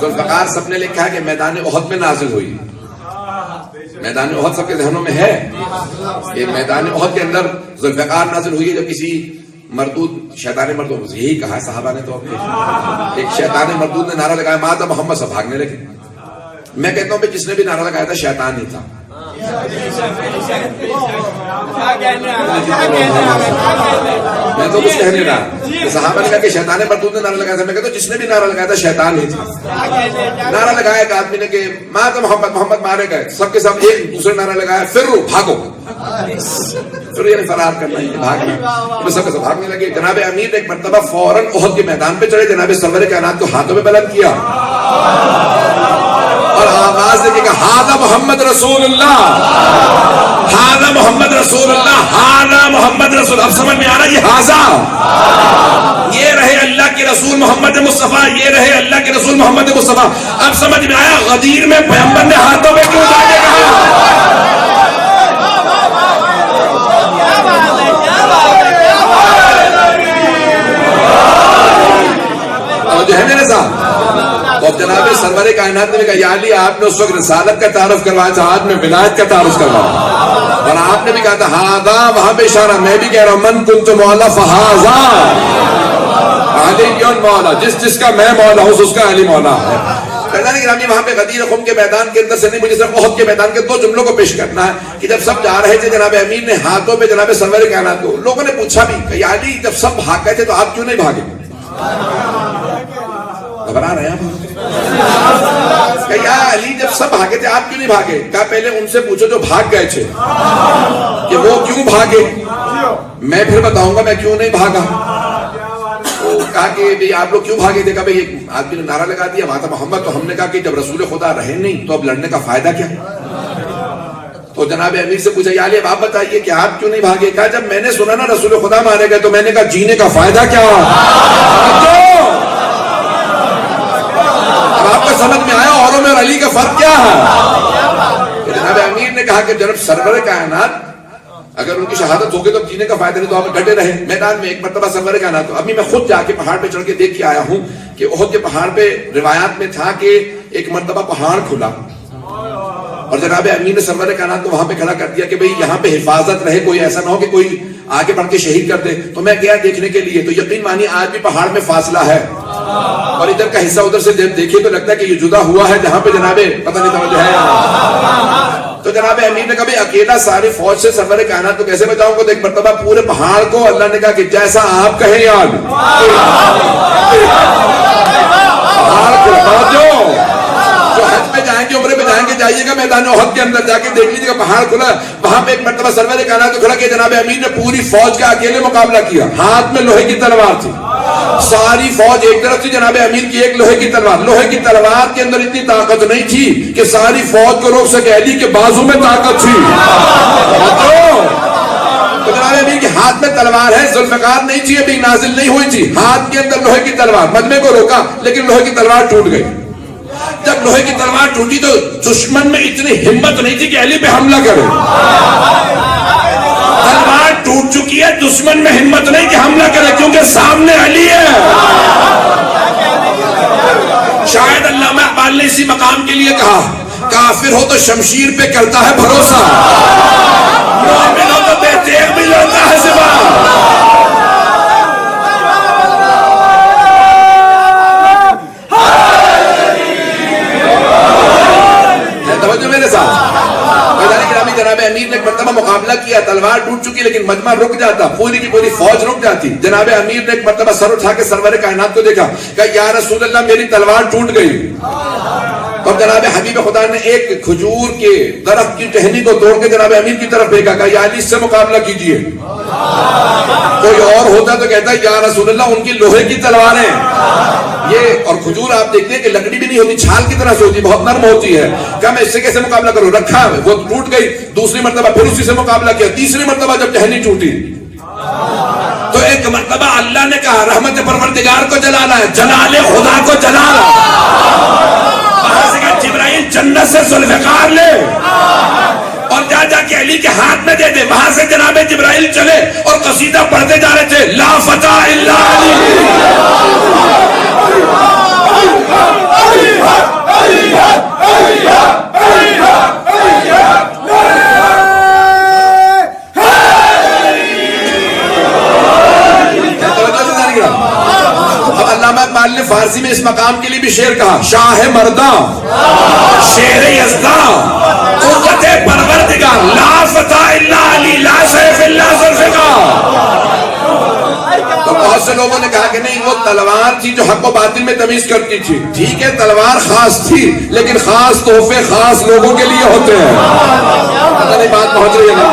ذوالفقار سب نے لکھا ہے کہ میدان احد میں نازل ہوئی. میدان احد سب کے ذہنوں میں ہے کہ میدان احد کے اندر ذوالفقار نازل ہوئی ہے. جب کسی مردود شیطان مردود، یہی کہا ہے صحابہ نے، تو ایک شیطان مردود نے نعرہ لگایا مات محمد، سب بھاگنے لگے. میں کہتا ہوں کہ جس نے بھی نعرہ لگایا تھا شیطان ہی تھا. میں تو کچھ کہنے رہا. صحابہ نے کہا کہ شیطان مردود نے نعرہ لگایا تھا. میں کہتا ہوں جس نے بھی نعرہ لگایا تھا شیطان ہی تھا. نعرہ لگایا ایک آدمی نے کہ مات محمد، محمد مارے گئے. سب کے سب ایک دوسرے نعرہ لگایا فرو، بھاگو. پھر یعنی فرار کرنا ہے، بھاگنا. سب کے سب بھاگنے لگے. جناب امیر نے ایک مرتبہ فوراً احد کے میدان پہ چڑھے، جناب سرور کائنات کو ہاتھوں میں بلند کیا اور آواز دے کے کہا ہاذا محمد رسول اللہ، ہاذا محمد رسول اللہ، ہاذا محمد رسول. اب سمجھ میں آ رہا ہے یہ ہاذا، یہ رہے اللہ کے رسول محمد مصطفیٰ، یہ رہے اللہ کے رسول محمد مصطفیٰ. اب سمجھ میں آیا غدیر میں پیغمبر نے ہاتھوں میں کیوں جا کے کہا. جو ہے میرے ساتھ. اور جناب سرور کائنات نے کہا یا علی آپ نے اس وقت رسالت کا تعارف کروایا تھا، آج میں ولایت کا تعارف کروایا. اور آپ نے بھی کہا تھا ہاذا، وہاں پہ اشارہ. میں بھی کہہ رہا ہوں من کنت مولا فہذا، علی کیوں مولا، جس کا میں مولا ہوں اس کا علی مولا ہے. وہاں پہ غدیر خم کے میدان کے اندر سے نہیں، مجھے صرف احد کے میدان کے 2 جملوں کو پیش کرنا ہے کہ جب سب جا رہے تھے جناب امیر نے ہاتھوں پہ جناب سرور کائنات کو، لوگوں نے پوچھا بھی کہ یا علی جب سب بھاگ گئے تھے تو آپ کیوں نہیں بھاگے. گھبرا رہے ہیں کہ یا علی جب سب بھاگے تھے آپ کیوں نہیں بھاگے. کہا پہلے ان سے پوچھو جو بھاگ گئے تھے کہ وہ کیوں بھاگے، میں پھر بتاؤں گا میں کیوں نہیں بھاگا. کہا کہ آپ لوگ کیوں بھاگے تھے. کہا بھئی ایک آدمی نے نعرہ لگا دیا ماتا محمد، تو ہم نے کہا کہ جب رسول خدا رہے نہیں تو اب لڑنے کا فائدہ کیا. تو جناب امیر سے پوچھا یا علی اب آپ بتائیے کہ آپ کیوں نہیں بھاگے. کہا جب میں نے سنا نا رسول خدا مارے گئے تو میں نے کہا جینے کا فائدہ کیا. اب آپ کو سمجھ میں آیا اوروں میں اور علی کا فرق کیا ہے. جناب امیر نے کہا کہ جناب سرور کائنات اگر ان کی شہادت ہوگی تو اب جینے کا فائدہ نہیں، تو آپ ڈٹے رہے میدان میں. ایک مرتبہ سرور کائنات تو ابھی میں خود جا کے پہاڑ پہ چڑھ کے دیکھ کے آیا ہوں کہ احد کے پہاڑ پہ روایات میں تھا کہ ایک مرتبہ پہاڑ کھلا اور جناب امیر نے سرور کائنات کو وہاں پہ کھڑا کر دیا کہ بھئی یہاں پہ حفاظت رہے، کوئی ایسا نہ ہو کہ کوئی آگے بڑھ کے شہید کر دے. تو میں گیا دیکھنے کے لیے، تو یقین مانی آج بھی پہاڑ میں فاصلہ ہے اور ادھر کا حصہ ادھر سے دیکھے تو لگتا ہے کہ یہ جدا ہوا ہے، جہاں پہ جناب پتہ نہیں توجہ ہے. تو جناب امیر نے کہا اکیلا ساری فوج سے سرور کائنات کو کیسے بچاؤں گا. تو ایک مرتبہ پورے پہاڑ کو اللہ نے کہا کہ جیسا آپ کہیں یاد پہاڑ کو پہنچو. جو حج پہ جائیں گے عمرے پہ جائیں گے جائیے گا میدان احد کے اندر جا کے دیکھ لیجیے گا پہاڑ کھلا. وہاں پہ ایک مرتبہ سرور کائنات کو کھڑا کیا جناب امیر نے پوری فوج کا اکیلے مقابلہ کیا. ہاتھ میں لوہے کی تلوار تھی، ساری فوج ایک طرف تھی، جناب امیر کی ایک لوہے کی تلوار. لوہے کی تلوار کے اندر اتنی طاقت نہیں تھی کہ ساری فوج کو روک سکے، علی کے بازو میں طاقت تھی. تو جناب امیر کے ہاتھ میں تلوار ہے. ذوالفقار نہیں تھی، ابھی نازل نہیں ہوئی تھی، ہاتھ کے اندر لوہے کی تلوار. مجمع کو روکا لیکن لوہے کی تلوار ٹوٹ گئی. جب لوہے کی تلوار ٹوٹی تو دشمن میں اتنی ہمت نہیں تھی کہ علی پہ حملہ کرے. تلوار ٹوٹ چکی ہے، دشمن میں ہمت نہیں کہ حملہ کرے کیونکہ سامنے علی ہے. شاید علامہ اقبال نے اسی مقام کے لیے کہا کافر ہو تو شمشیر پہ کرتا ہے بھروسہ، مومن ہو تو بے تیغ بھی لڑتا ہے زبان. میرے ساتھ جناب امیر نے ایک مرتبہ مقابلہ کیا، تلوار ٹوٹ چکی لیکن مجمع رک جاتا، پوری کی پوری فوج رک جاتی. جناب امیر نے ایک مرتبہ سر اٹھا کے سرور کائنات کو دیکھا، کہا یا رسول اللہ میری تلوار ٹوٹ گئی. اور جناب حبیب خدا نے ایک کھجور کے درخت کی ٹہنی کو توڑ کے جناب امیر کی طرف پھینکا، کہا یا علی اس سے مقابلہ کیجئے. کوئی اور ہوتا تو کہتا یا رسول اللہ ان کی لوہے کی تلواریں. یہ اور کھجور آپ دیکھتے ہیں کہ لکڑی بھی نہیں ہوتی، چھال کی طرح سے ہوتی، بہت نرم ہوتی ہے. کہا میں اس سے کیسے مقابلہ کروں، رکھا وہ ٹوٹ گئی. دوسری مرتبہ پھر اسی سے مقابلہ کیا. تیسری مرتبہ جب ٹہنی ٹوٹی تو ایک مرتبہ اللہ نے کہا رحمت پروردگار کو جلانا ہے، جلال خدا کو جلانا. وہاں سے کہا جبرائیل جنت سے ذوالفقار لے اور جا کے علی کے ہاتھ میں دے دے. وہاں سے جناب جبرائیل چلے اور قصیدہ پڑھتے جا رہے تھے لا فتح الا علی. علامہ اقبال نے فارسی میں اس مقام کے لیے بھی شعر کہا، شاہ مرداں شیر یزداں قوت پروردگار لا فتح الا علی لا سیف الا ذوالفقار۔ تو بہت سے لوگوں نے کہا کہ نہیں وہ تلوار تھی جو حق و باطل میں تمیز کرتی تھی۔ ٹھیک ہے تلوار خاص تھی لیکن خاص تحفے خاص لوگوں کے لیے ہوتے ہیں۔ پتہ نہیں بات پہنچ رہی ہے نا؟